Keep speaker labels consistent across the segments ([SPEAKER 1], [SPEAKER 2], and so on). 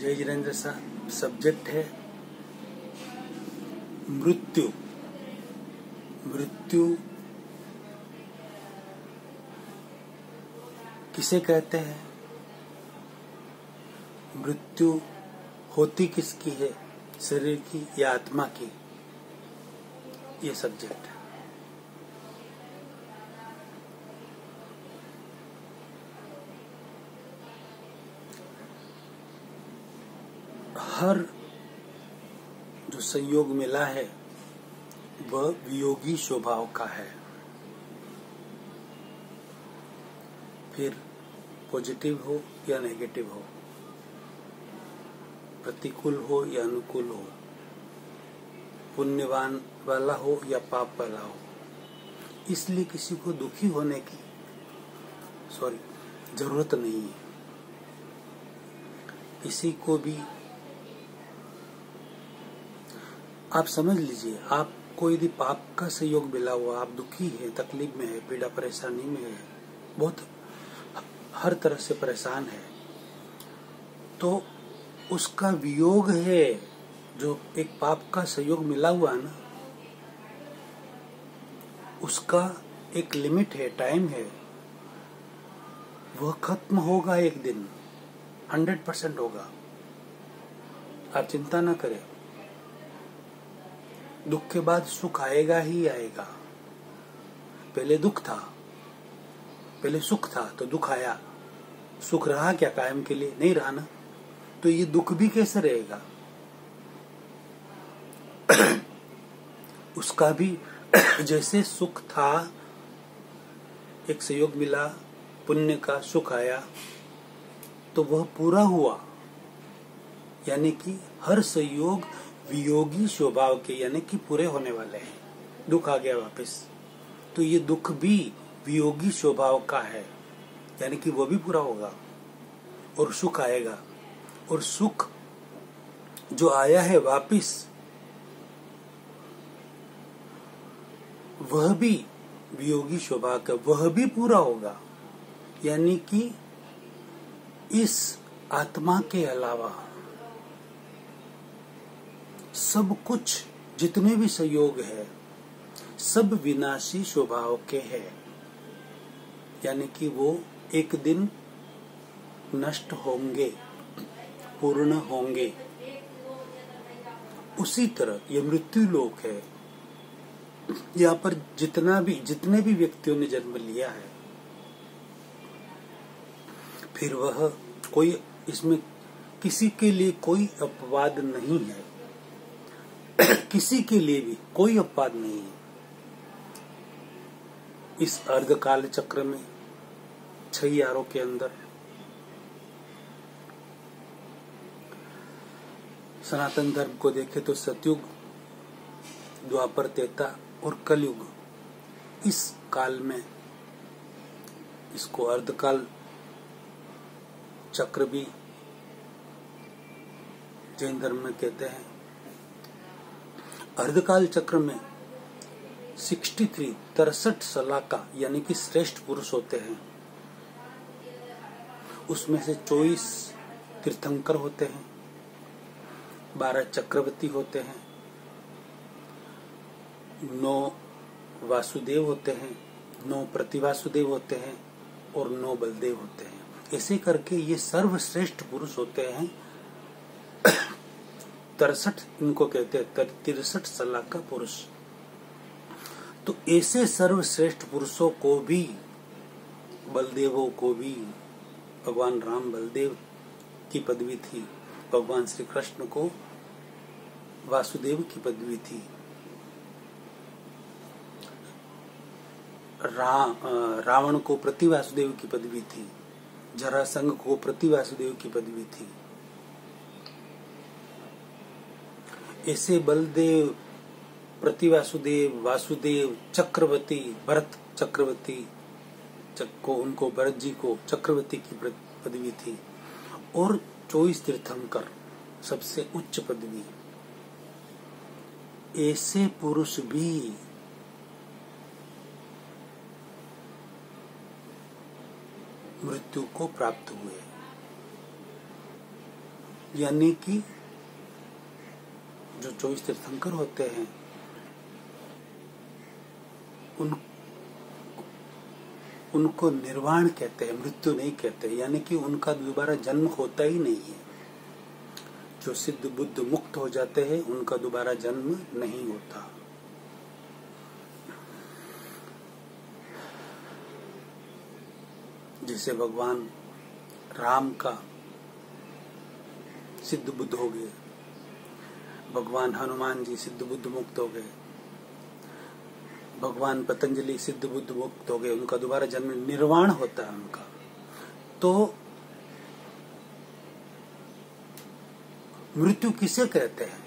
[SPEAKER 1] जय जिनेंद्र साहब। सब्जेक्ट है मृत्यु। मृत्यु किसे कहते हैं? मृत्यु होती किसकी है, शरीर की या आत्मा की? ये सब्जेक्ट है। हर जो संयोग मिला है वह वियोगी स्वभाव का है। फिर पॉजिटिव हो या नेगेटिव हो, प्रतिकूल हो या अनुकूल हो, पुण्यवान वाला हो या पाप वाला हो, इसलिए किसी को दुखी होने की जरूरत नहीं है। किसी को भी आप समझ लीजिए, आपको यदि पाप का संयोग मिला हुआ, आप दुखी है, तकलीफ में है, पीड़ा परेशानी में है, बहुत हर तरह से परेशान है, तो उसका वियोग है। जो एक पाप का संयोग मिला हुआ है ना, उसका एक लिमिट है, टाइम है, वह खत्म होगा एक दिन, 100% होगा। आप चिंता ना करें। दुख के बाद सुख आएगा ही आएगा। पहले दुख था, पहले सुख था तो दुख आया। सुख रहा क्या कायम के लिए? नहीं रहा ना। तो ये दुख भी कैसे रहेगा? उसका भी जैसे सुख था, एक संयोग मिला, पुण्य का सुख आया, तो वह पूरा हुआ। यानी कि हर संयोग वियोगी स्वभाव के, यानी कि पूरे होने वाले हैं। दुख आ गया वापस, तो ये दुख भी वियोगी स्वभाव का है, यानी कि वो भी पूरा होगा। और सुख आएगा, और सुख जो आया है वापस, वह भी वियोगी स्वभाव का, वह भी पूरा होगा। यानी कि इस आत्मा के अलावा सब कुछ, जितने भी संयोग है, सब विनाशी स्वभाव के हैं। यानी कि वो एक दिन नष्ट होंगे, पूर्ण होंगे। उसी तरह ये मृत्यु लोक है। यहाँ पर जितने भी व्यक्तियों ने जन्म लिया है, फिर वह कोई, इसमें किसी के लिए कोई अपवाद नहीं है। किसी के लिए भी कोई अपवाद नहीं है। इस अर्धकाल चक्र में 6 यारों के अंदर सनातन धर्म को देखे तो सतयुग, द्वापर, त्रेता और कलयुग, इस काल में इसको अर्धकाल चक्र भी जैन धर्म में कहते हैं। अर्धकाल चक्र में 63 सलाका, यानी कि श्रेष्ठ पुरुष होते हैं। उसमें से 24 तीर्थंकर होते हैं, 12 चक्रवर्ती होते हैं, 9 वासुदेव होते हैं, 9 प्रतिवासुदेव होते हैं और 9 बलदेव होते हैं। ऐसे करके ये सर्वश्रेष्ठ पुरुष होते हैं। 63 इनको कहते हैं, 63 सलाका पुरुष। तो ऐसे सर्वश्रेष्ठ पुरुषों को भी, बलदेवों को भी, भगवान राम बलदेव की पदवी थी, भगवान श्री कृष्ण को वासुदेव की पदवी थी, रावण को प्रतिवासुदेव की पदवी थी, जरासंध को प्रतिवासुदेव की पदवी थी। ऐसे बलदेव, प्रतिवासुदेव, वासुदेव, चक्रवर्ती, भरत चक्रवर्ती को, उनको भरत जी को चक्रवर्ती की पदवी थी, और 24 तीर्थंकर, सबसे उच्च पदवी। ऐसे पुरुष भी मृत्यु को प्राप्त हुए। यानी कि जो 24 तीर्थंकर होते हैं उनको निर्वाण कहते हैं, मृत्यु नहीं कहते, यानी कि उनका दोबारा जन्म होता ही नहीं है। जो सिद्ध बुद्ध मुक्त हो जाते हैं उनका दोबारा जन्म नहीं होता। जैसे भगवान राम का सिद्ध बुद्ध हो गए, भगवान हनुमान जी सिद्ध बुद्ध मुक्त हो गए, भगवान पतंजलि सिद्ध बुद्ध मुक्त हो गए, उनका दोबारा जन्म निर्वाण होता है उनका। तो मृत्यु किसे कहते हैं?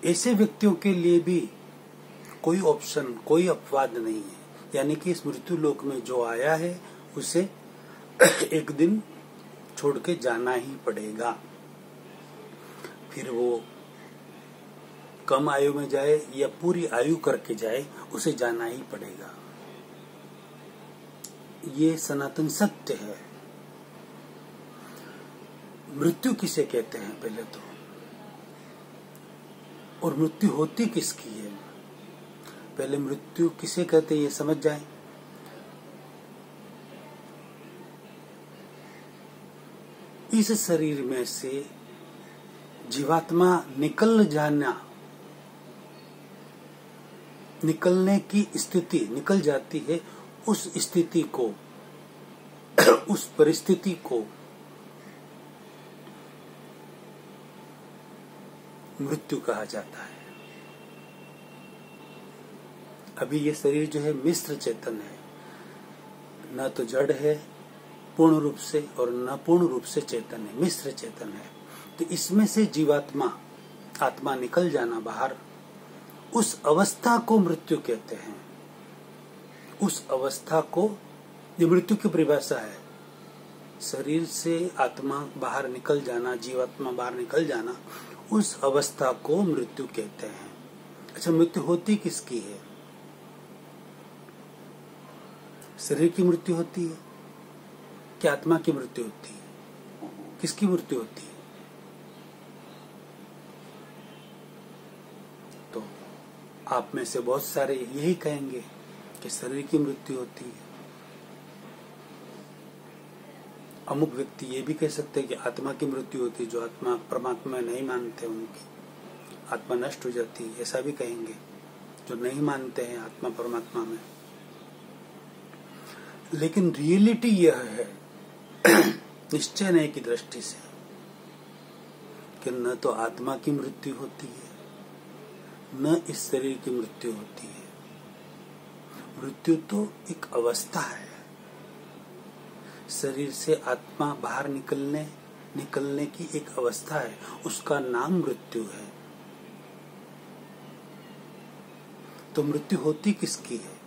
[SPEAKER 1] ऐसे व्यक्तियों के लिए भी कोई ऑप्शन, कोई अपवाद नहीं है, यानी कि इस मृत्यु लोक में जो आया है उसे एक दिन छोड़ के जाना ही पड़ेगा। फिर वो कम आयु में जाए या पूरी आयु करके जाए, उसे जाना ही पड़ेगा। ये सनातन सत्य है। मृत्यु किसे कहते हैं पहले तो, और मृत्यु होती किसकी है? पहले मृत्यु किसे कहते हैं ये समझ जाएं। इस शरीर में से जीवात्मा निकल जाना, निकलने की स्थिति, निकल जाती है, उस स्थिति को, उस परिस्थिति को मृत्यु कहा जाता है। अभी ये शरीर जो है मिश्र चेतन है, न तो जड़ है पूर्ण रूप से और न पूर्ण रूप से चेतन है, मिश्र चेतन है। तो इसमें से जीवात्मा, आत्मा निकल जाना बाहर, उस अवस्था को मृत्यु कहते हैं। उस अवस्था को, ये मृत्यु की परिभाषा है, शरीर से आत्मा बाहर निकल जाना, जीवात्मा बाहर निकल जाना, उस अवस्था को मृत्यु कहते हैं। अच्छा, मृत्यु होती किसकी है? शरीर की मृत्यु होती है क्या आत्मा की मृत्यु होती है? किसकी मृत्यु होती है? तो आप में से बहुत सारे यही कहेंगे कि शरीर की मृत्यु होती है। अमुक व्यक्ति ये भी कह सकते हैं कि आत्मा की मृत्यु होती है, जो आत्मा परमात्मा में नहीं मानते उनकी आत्मा नष्ट हो जाती है, ऐसा भी कहेंगे जो नहीं मानते हैं आत्मा परमात्मा में। लेकिन रियलिटी यह है निश्चय नहीं की दृष्टि से कि न तो आत्मा की मृत्यु होती है, न इस शरीर की मृत्यु होती है। मृत्यु तो एक अवस्था है। शरीर से आत्मा बाहर निकलने की एक अवस्था है, उसका नाम मृत्यु है। तो मृत्यु होती किसकी है?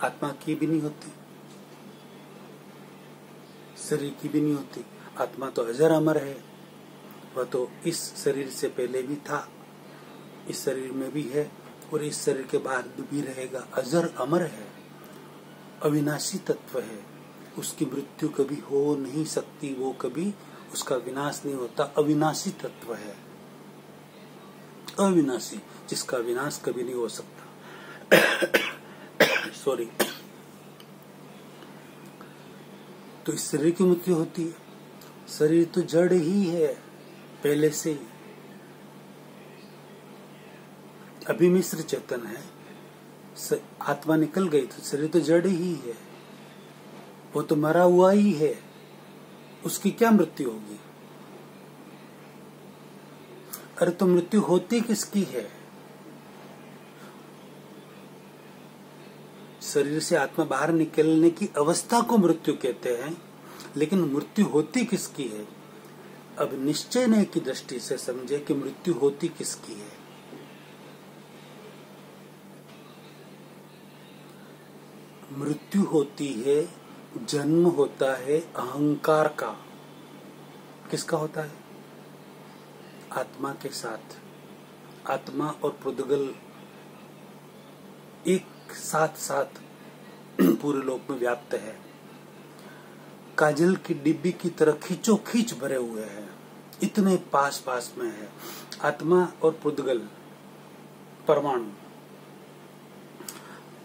[SPEAKER 1] आत्मा की भी नहीं होती, शरीर की भी नहीं होती। आत्मा तो अजर अमर है, वह तो इस शरीर से पहले भी था, इस शरीर में भी है और इस शरीर के बाद भी रहेगा। अजर अमर है, अविनाशी तत्व है, उसकी मृत्यु कभी हो नहीं सकती, वो कभी उसका विनाश नहीं होता। अविनाशी तत्व है, अविनाशी, जिसका विनाश कभी नहीं हो सकता। सॉरी। तो इस शरीर की मृत्यु होती है। शरीर तो जड़ ही है पहले से ही, अभी मिश्र चेतन है। आत्मा निकल गई तो शरीर तो जड़ ही है, वो तो मरा हुआ ही है, उसकी क्या मृत्यु होगी? अरे तो मृत्यु होती किसकी है? शरीर से आत्मा बाहर निकलने की अवस्था को मृत्यु कहते हैं, लेकिन मृत्यु होती किसकी है? अब निश्चय नहीं की दृष्टि से समझे कि मृत्यु होती किसकी है। मृत्यु होती है, जन्म होता है अहंकार का। किसका होता है? आत्मा के साथ। आत्मा और पुद्गल एक साथ साथ पूरे लोक में व्याप्त है। काजल की डिब्बी की तरह खींचो खींच भरे हुए हैं, इतने पास पास में है। आत्मा और पुद्गल परमाणु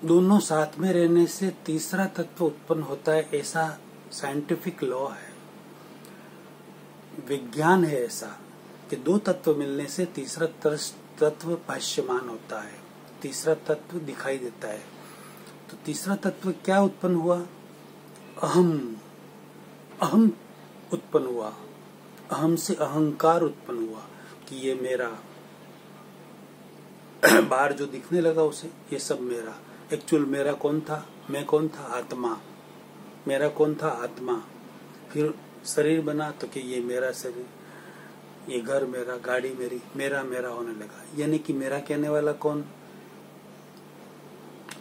[SPEAKER 1] दोनों साथ में रहने से तीसरा तत्व उत्पन्न होता है, ऐसा साइंटिफिक लॉ है, विज्ञान है ऐसा कि दो तत्व मिलने से तीसरा तत्व भाष्यमान होता है, तीसरा तत्व दिखाई देता है। तो तीसरा तत्व क्या उत्पन्न हुआ? अहम उत्पन्न हुआ। अहम से अहंकार उत्पन्न हुआ कि ये मेरा। बाहर जो दिखने लगा उसे, ये सब मेरा। एक्चुअल मेरा कौन था? मैं कौन था? आत्मा। मेरा कौन था? आत्मा। फिर शरीर बना तो कि ये मेरा शरीर, ये घर मेरा, गाड़ी मेरी, मेरा मेरा होने लगा। यानी कि मेरा कहने वाला कौन?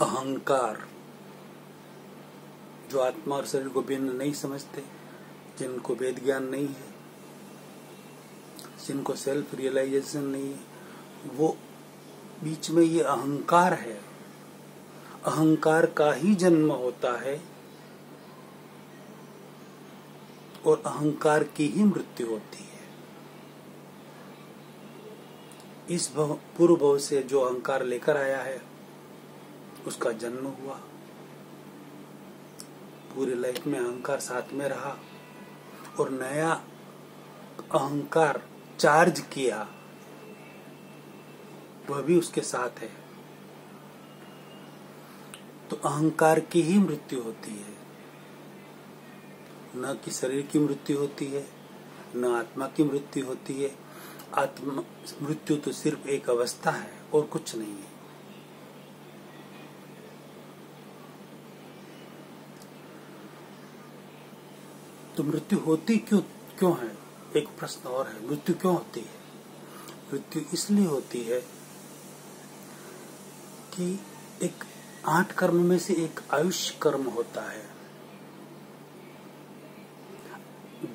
[SPEAKER 1] अहंकार। जो आत्मा और शरीर को भिन्न नहीं समझते, जिनको वेद ज्ञान नहीं है, जिनको सेल्फ रियलाइजेशन नहीं है, वो बीच में ये अहंकार है। अहंकार का ही जन्म होता है और अहंकार की ही मृत्यु होती है। इस पूर्व भव से जो अहंकार लेकर आया है उसका जन्म हुआ, पूरी लाइफ में अहंकार साथ में रहा और नया अहंकार चार्ज किया, वह भी उसके साथ है। तो अहंकार की ही मृत्यु होती है, न कि शरीर की मृत्यु होती है, न आत्मा की मृत्यु होती है। आत्मा मृत्यु तो सिर्फ एक अवस्था है और कुछ नहीं है। तो मृत्यु होती क्यों है? एक प्रश्न और है, मृत्यु क्यों होती है? मृत्यु इसलिए होती है कि एक 8 कर्म में से एक आयुष्य कर्म होता है।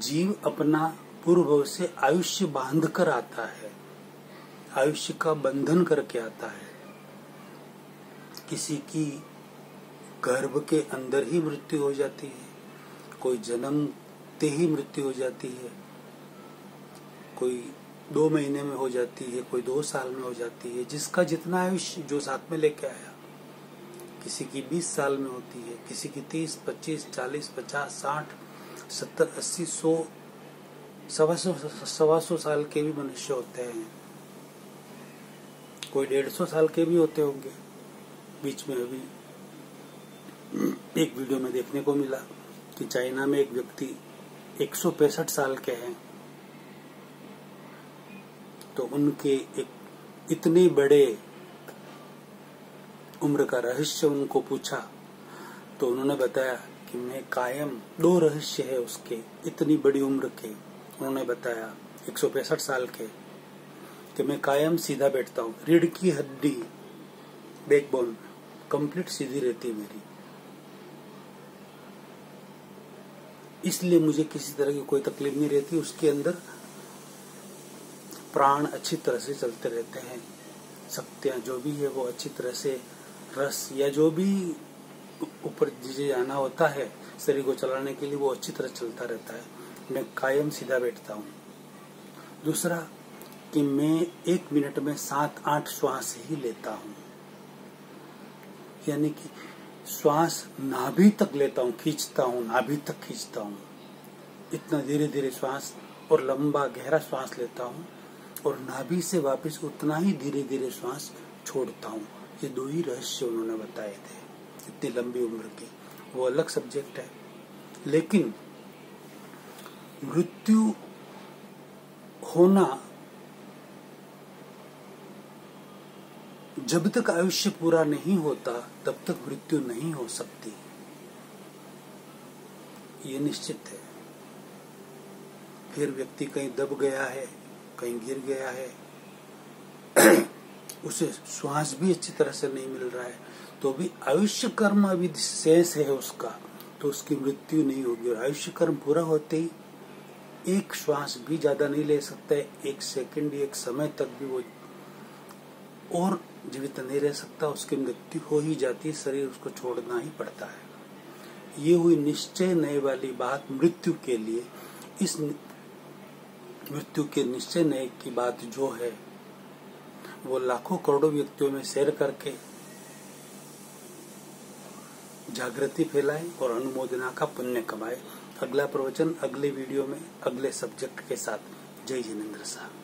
[SPEAKER 1] जीव अपना पूर्व से आयुष्य बांध कर आता है, आयुष्य का बंधन करके आता है। किसी की गर्भ के अंदर ही मृत्यु हो जाती है, कोई जन्मते ही मृत्यु हो जाती है, कोई 2 महीने में हो जाती है, कोई 2 साल में हो जाती है। जिसका जितना आयुष्य जो साथ में लेके आया, किसी की 20 साल में होती है, किसी की 30, 25, 40, 50, 60, 70, 80, 100, 125 साल के भी मनुष्य होते हैं, कोई 150 साल के भी होते होंगे। बीच में अभी एक वीडियो में देखने को मिला कि चाइना में एक व्यक्ति 165 साल के हैं, तो उनके एक इतने बड़े उम्र का रहस्य उनको पूछा तो उन्होंने बताया कि मैं कायम 2 रहस्य है उसके, इतनी बड़ी उम्र के। उन्होंने बताया 165 साल के कि मैं कायम सीधा बैठता हूँ, रीढ़ की हड्डी बैकबोन कंप्लीट सीधी रहती है मेरी, इसलिए मुझे किसी तरह की कोई तकलीफ नहीं रहती। उसके अंदर प्राण अच्छी तरह से चलते रहते हैं, शक्तियां जो भी है वो अच्छी तरह से, रस या जो भी ऊपर चीजें आना होता है शरीर को चलाने के लिए, वो अच्छी तरह चलता रहता है। मैं कायम सीधा बैठता हूँ। दूसरा कि मैं 1 मिनट में 7-8 श्वास ही लेता हूँ, यानी कि श्वास नाभि तक लेता हूँ, खींचता हूँ, नाभि तक खींचता हूँ, इतना धीरे धीरे श्वास, और लंबा गहरा श्वास लेता हूँ और नाभि से वापस उतना ही धीरे धीरे श्वास छोड़ता हूँ। ये 2 ही रहस्य उन्होंने बताए थे इतनी लंबी उम्र के, वो अलग सब्जेक्ट है। लेकिन मृत्यु होना, जब तक आयुष्य पूरा नहीं होता तब तक मृत्यु नहीं हो सकती, ये निश्चित है। फिर व्यक्ति कहीं दब गया है, कहीं गिर गया है, उसे श्वास भी अच्छी तरह से नहीं मिल रहा है, तो भी आयुष्य कर्म अभी शेष है उसका, तो उसकी मृत्यु नहीं होगी। और आयुष्य कर्म पूरा होते ही एक श्वास भी ज्यादा नहीं ले सकता है, 1 सेकंड, 1 समय तक भी वो और जीवित नहीं रह सकता, उसकी मृत्यु हो ही जाती है, शरीर उसको छोड़ना ही पड़ता है। ये हुई निश्चय नए वाली बात मृत्यु के लिए। इस मृत्यु के निश्चय नए की बात जो है वो लाखों करोड़ों व्यक्तियों में शेयर करके जागृति फैलाए और अनुमोदना का पुण्य कमाए। अगला प्रवचन अगले वीडियो में अगले सब्जेक्ट के साथ। जय जिनेंद्र साहब।